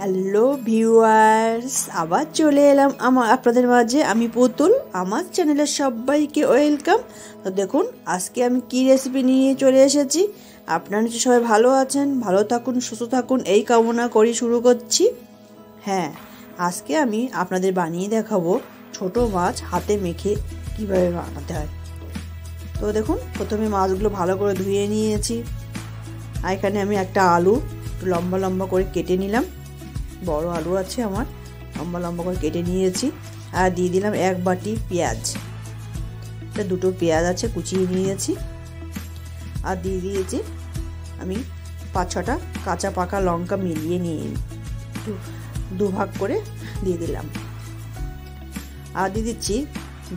Hello viewers, আবার চলে এলাম আপনাদের মাঝে। আমি পুতুল, আমার চ্যানেলে সবাইকে ওয়েলকাম। তো দেখুন আজকে আমি কি রেসিপি নিয়ে চলে এসেছি। আপনারা নিশ্চয়ই সবাই ভালো আছেন, ভালো থাকুন, সুস্থ থাকুন এই কামনা করি শুরু করছি। হ্যাঁ, আজকে আমি আপনাদের বানিয়ে দেখাবো ছোট মাছ হাতে মেখে কিভাবে বানাতে হয়। তো দেখুন প্রথমে মাছগুলো ভালো করে ধুয়ে নিয়েছি। আর এখানে আমি একটা আলু লম্বা লম্বা করে কেটে নিলাম, বড় আলু আছে আমার, লম্বা লম্বা করে কেটে নিয়েছি। আর দিয়ে দিলাম 1 বাটি পেঁয়াজ, এটা 2টো পেঁয়াজ আছে কুচিয়ে নিয়েছি। আর দিয়ে দিয়েছি আমি 5-6টা কাঁচা পাকা লঙ্কা মিলিয়ে নিয়ে দু ভাগ করে দিয়ে দিলাম। আর দিয়ে দিচ্ছি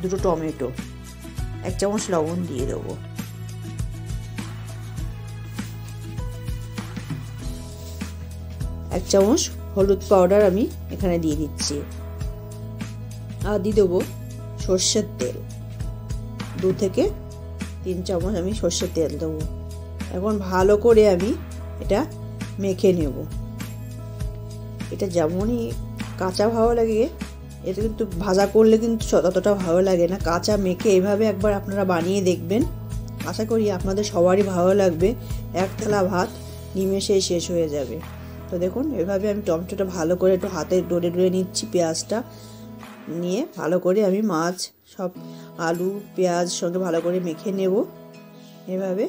2টো টমেটো, 1 চামচ লবণ দিয়ে দেবো। এক চামচ হলুদ পাউডার আমি এখানে দিয়ে দিচ্ছি। আর দিয়ে দেবো সর্ষের তেল, 2 থেকে 3 চামচ আমি সর্ষের তেল দেবো। এখন ভালো করে আমি এটা মেখে নেব। এটা যেমনই কাঁচা ভালো লাগে, এটা কিন্তু ভাজা করলে কিন্তু ততটা ভালো লাগে না। কাঁচা মেখে এভাবে একবার আপনারা বানিয়ে দেখবেন, আশা করি আপনাদের সবারই ভালো লাগবে। 1 থালা ভাত নিমেষেই শেষ হয়ে যাবে। তো দেখুন এভাবে আমি টমেটোটা ভালো করে একটু হাতে ডলে ডলে নিচ্ছি। পেঁয়াজটা নিয়ে ভালো করে আমি মাছ সব আলু পেঁয়াজ সঙ্গে ভালো করে মেখে নেব। এভাবে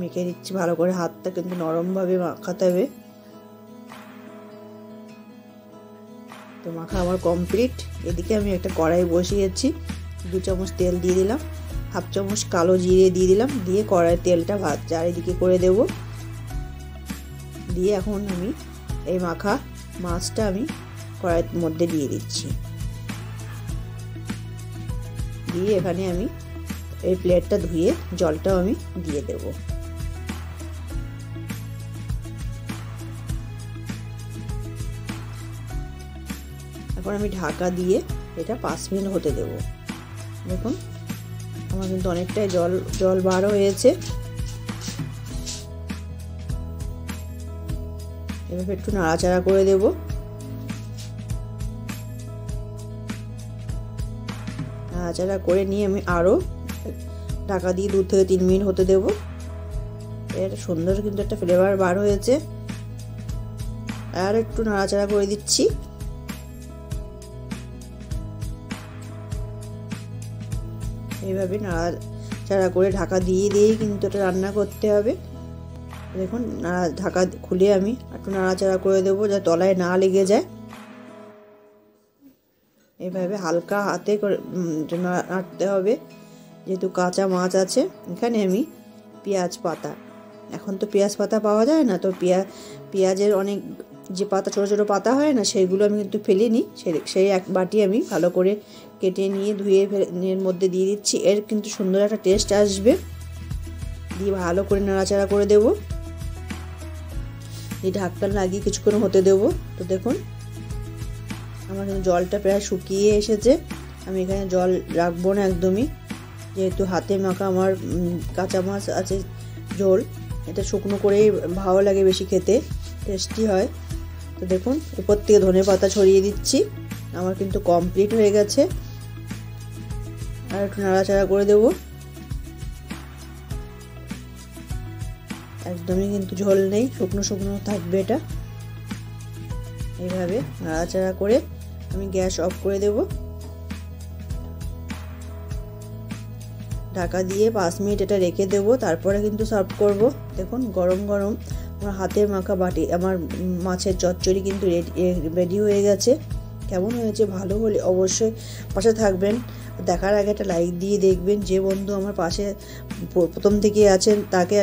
মেখে নিচ্ছি ভালো করে, হাতটা কিন্তু নরমভাবে মাখাতে হবে। তো মাখা আমার কমপ্লিট। এদিকে আমি একটা কড়াই বসিয়েছি, 2 চামচ তেল দিয়ে দিলাম, 1/2 চামচ কালো জিরে দিয়ে দিলাম, দিয়ে কড়াই তেলটা চারিদিকে করে দেব। দিয়ে এখন আমি এই মাখা মাছটা আমি কড়াইয়ের মধ্যে দিয়ে দিচ্ছি। দিয়ে এখানে আমি এই প্লেটটা ধুয়ে জলটাও আমি দিয়ে দেব। এখন আমি ঢাকা দিয়ে এটা 5 মিনিট হতে দেব। দেখুন আমার কিন্তু অনেকটাই জল বার হয়েছে। এভাবে একটু নাড়াচাড়া করে দেব। নাড়াচাড়া করে নিয়ে আমি আরও ঢাকা দিয়ে 2 থেকে 3 মিনিট হতে দেব। এর সুন্দর কিন্তু একটা ফ্লেভার বার হয়েছে। আর একটু নাড়াচাড়া করে দিচ্ছি। এইভাবে নাড়াচাড়া করে ঢাকা দিয়েই কিন্তু এটা রান্না করতে হবে। দেখুন ঢাকা খুলে আমি একটু নাড়াচাড়া করে দেবো যাতে তলায় না লেগে যায়। এইভাবে হালকা হাতে করে নাড়তে হবে, যেহেতু কাঁচা মাছ আছে। এখানে আমি পেঁয়াজ পাতা, এখন তো পেঁয়াজ পাতা পাওয়া যায় না, তো পেঁয়াজের অনেক যে পাতা ছোটো ছোটো পাতা হয় না, সেইগুলো আমি কিন্তু ফেলিনি। সেই 1 বাটি আমি ভালো করে কেটে নিয়ে ধুয়ে এর মধ্যে দিয়ে দিচ্ছি। এর কিন্তু সুন্দর একটা টেস্ট আসবে। দিয়ে ভালো করে নাড়াচাড়া করে দেব। এই ঢাকটা লাগিয়ে কিছুক্ষণ হতে দেব। তো দেখুন আমার কিন্তু জলটা প্রায় শুকিয়ে এসেছে। আমি এখানে জল রাখবো না একদমই, যেহেতু হাতে মাখা আমার কাঁচা মাছ আছে ঝোল, এটা শুকনো করেই ভালো লাগে, বেশি খেতে টেস্টি হয়। তো দেখুন উপর থেকে ধনেপাতা ছড়িয়ে দিচ্ছি। আমার কিন্তু কমপ্লিট হয়ে গেছে। আর একটু নাড়াচাড়া করে দেব। একদমই কিন্তু ঝোল নেই, শুকনো শুকনো থাকবে এটা। এইভাবে নাড়াচাড়া করে আমি গ্যাস অফ করে দেব। ঢাকা দিয়ে 5 মিনিট এটা রেখে দেব, তারপরে কিন্তু সার্ভ করব। দেখুন গরম গরম আমার হাতের মাখা বাটি আমার মাছের চচ্চড়ি কিন্তু রেডি হয়ে গেছে। কেমন হয়েছে? ভালো হলে অবশ্যই পাশে থাকবেন। দেখার আগে একটা লাইক দিয়ে দেখবেন। যে বন্ধু আমার পাশে প্রথম থেকে আছেন তাকে